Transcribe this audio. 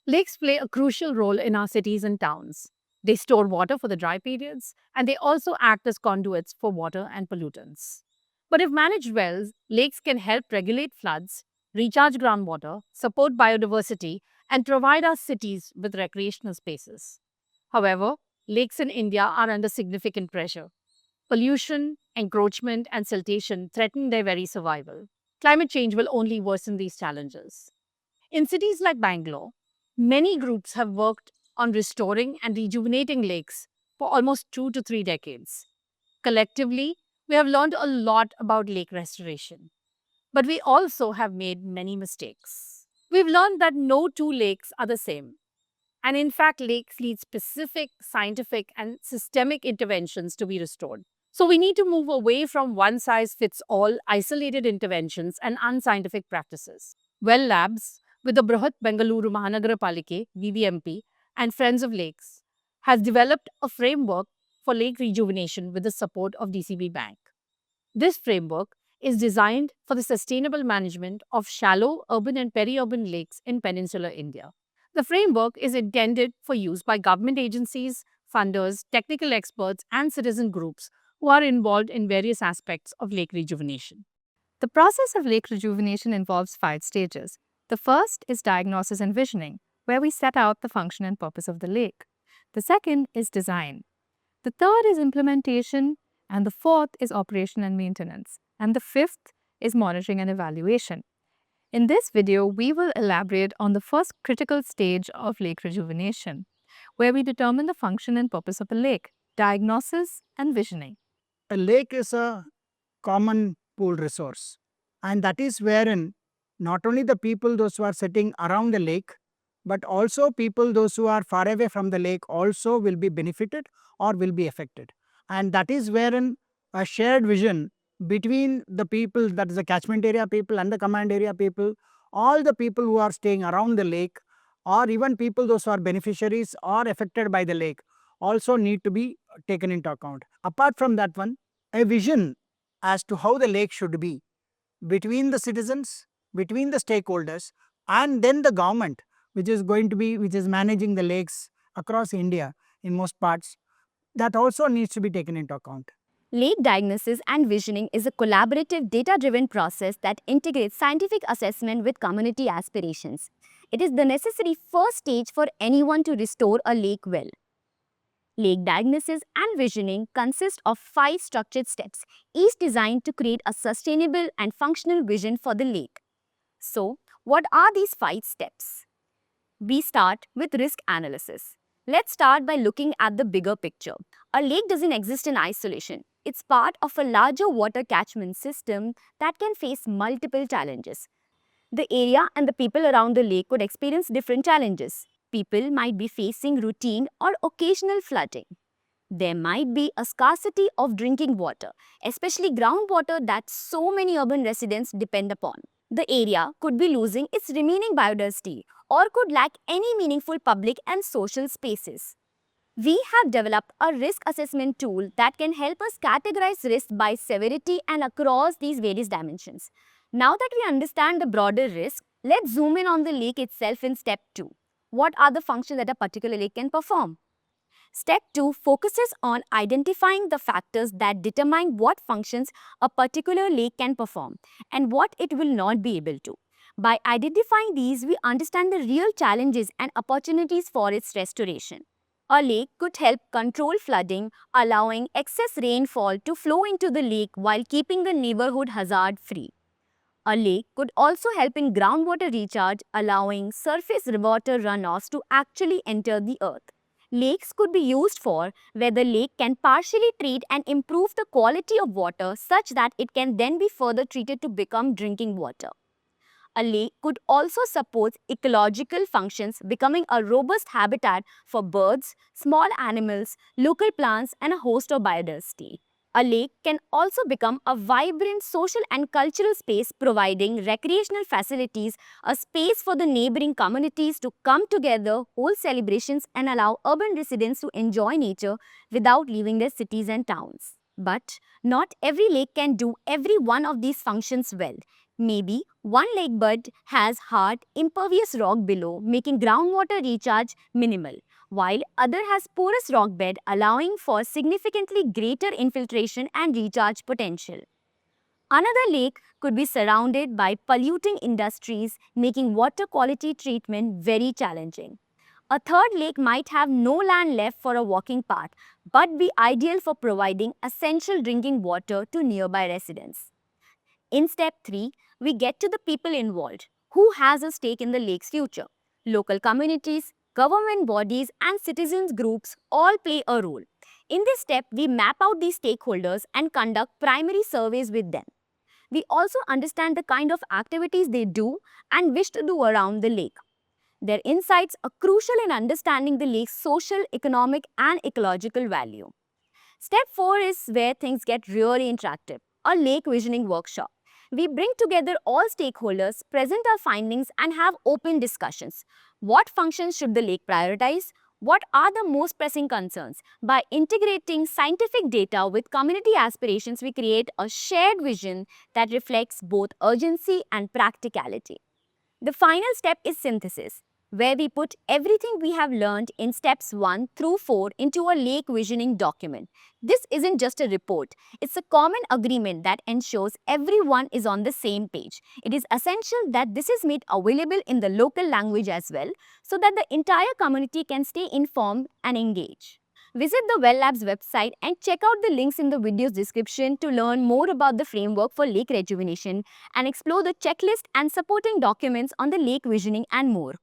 Lakes play a crucial role in our cities and towns. They store water for the dry periods, and they also act as conduits for water and pollutants. But if managed well, lakes can help regulate floods, recharge groundwater, support biodiversity, and provide our cities with recreational spaces. However, lakes in India are under significant pressure. Pollution, encroachment, and siltation threaten their very survival. Climate change will only worsen these challenges. In cities like Bangalore, many groups have worked on restoring and rejuvenating lakes for almost 2 to 3 decades. Collectively, we have learned a lot about lake restoration, but we also have made many mistakes. We've learned that no two lakes are the same. And in fact, lakes need specific scientific and systemic interventions to be restored. So we need to move away from one size fits all isolated interventions and unscientific practices. Well Labs, with the Brahat Bengaluru Mahanagara Palike, BBMP, and Friends of Lakes, has developed a framework for lake rejuvenation with the support of DCB Bank. This framework is designed for the sustainable management of shallow urban and peri-urban lakes in peninsular India. The framework is intended for use by government agencies, funders, technical experts, and citizen groups who are involved in various aspects of lake rejuvenation. The process of lake rejuvenation involves 5 stages. The first is diagnosis and visioning, where we set out the function and purpose of the lake. The second is design. The third is implementation, and the fourth is operation and maintenance. And the fifth is monitoring and evaluation. In this video, we will elaborate on the first critical stage of lake rejuvenation, where we determine the function and purpose of a lake, diagnosis and visioning. A lake is a common pool resource, and that is wherein not only the people those who are sitting around the lake, but also people those who are far away from the lake also will be benefited or will be affected. And that is wherein a shared vision between the people, that is the catchment area people and the command area people, all the people who are staying around the lake, or even people those who are beneficiaries or affected by the lake, also need to be taken into account. Apart from that one, a vision as to how the lake should be between the citizens, between the stakeholders, and then the government, which is managing the lakes across India in most parts, that also needs to be taken into account. Lake diagnosis and visioning is a collaborative, data-driven process that integrates scientific assessment with community aspirations. It is the necessary first stage for anyone to restore a lake well. Lake diagnosis and visioning consist of 5 structured steps, each designed to create a sustainable and functional vision for the lake. So, what are these 5 steps? We start with risk analysis. Let's start by looking at the bigger picture. A lake doesn't exist in isolation. It's part of a larger water catchment system that can face multiple challenges. The area and the people around the lake could experience different challenges. People might be facing routine or occasional flooding. There might be a scarcity of drinking water, especially groundwater that so many urban residents depend upon. The area could be losing its remaining biodiversity or could lack any meaningful public and social spaces. We have developed a risk assessment tool that can help us categorize risk by severity and across these various dimensions. Now that we understand the broader risk, let's zoom in on the lake itself in step 2. What are the functions that a particular lake can perform? Step 2 focuses on identifying the factors that determine what functions a particular lake can perform and what it will not be able to. By identifying these, we understand the real challenges and opportunities for its restoration. A lake could help control flooding, allowing excess rainfall to flow into the lake while keeping the neighborhood hazard-free. A lake could also help in groundwater recharge, allowing surface water runoffs to actually enter the earth. Lakes could be used for where the lake can partially treat and improve the quality of water such that it can then be further treated to become drinking water. A lake could also support ecological functions, becoming a robust habitat for birds, small animals, local plants, and a host of biodiversity. A lake can also become a vibrant social and cultural space, providing recreational facilities, a space for the neighboring communities to come together, hold celebrations, and allow urban residents to enjoy nature without leaving their cities and towns. But not every lake can do every one of these functions well. Maybe one lake bed has hard, impervious rock below, making groundwater recharge minimal, while other has porous rock bed allowing for significantly greater infiltration and recharge potential. Another lake could be surrounded by polluting industries, making water quality treatment very challenging. A third lake might have no land left for a walking path, but be ideal for providing essential drinking water to nearby residents. In step 3, we get to the people involved. Who has a stake in the lake's future? Local communities, government bodies, and citizens groups all play a role. In this step, we map out these stakeholders and conduct primary surveys with them. We also understand the kind of activities they do and wish to do around the lake. Their insights are crucial in understanding the lake's social, economic, and ecological value. Step 4 is where things get really interactive, a lake visioning workshop. We bring together all stakeholders, present our findings, and have open discussions. What functions should the lake prioritize? What are the most pressing concerns? By integrating scientific data with community aspirations, we create a shared vision that reflects both urgency and practicality. The final step is synthesis, where we put everything we have learned in steps 1 through 4 into a lake visioning document. This isn't just a report, it's a common agreement that ensures everyone is on the same page. It is essential that this is made available in the local language as well, so that the entire community can stay informed and engage. Visit the Well Labs website and check out the links in the video's description to learn more about the framework for lake rejuvenation and explore the checklist and supporting documents on the lake visioning and more.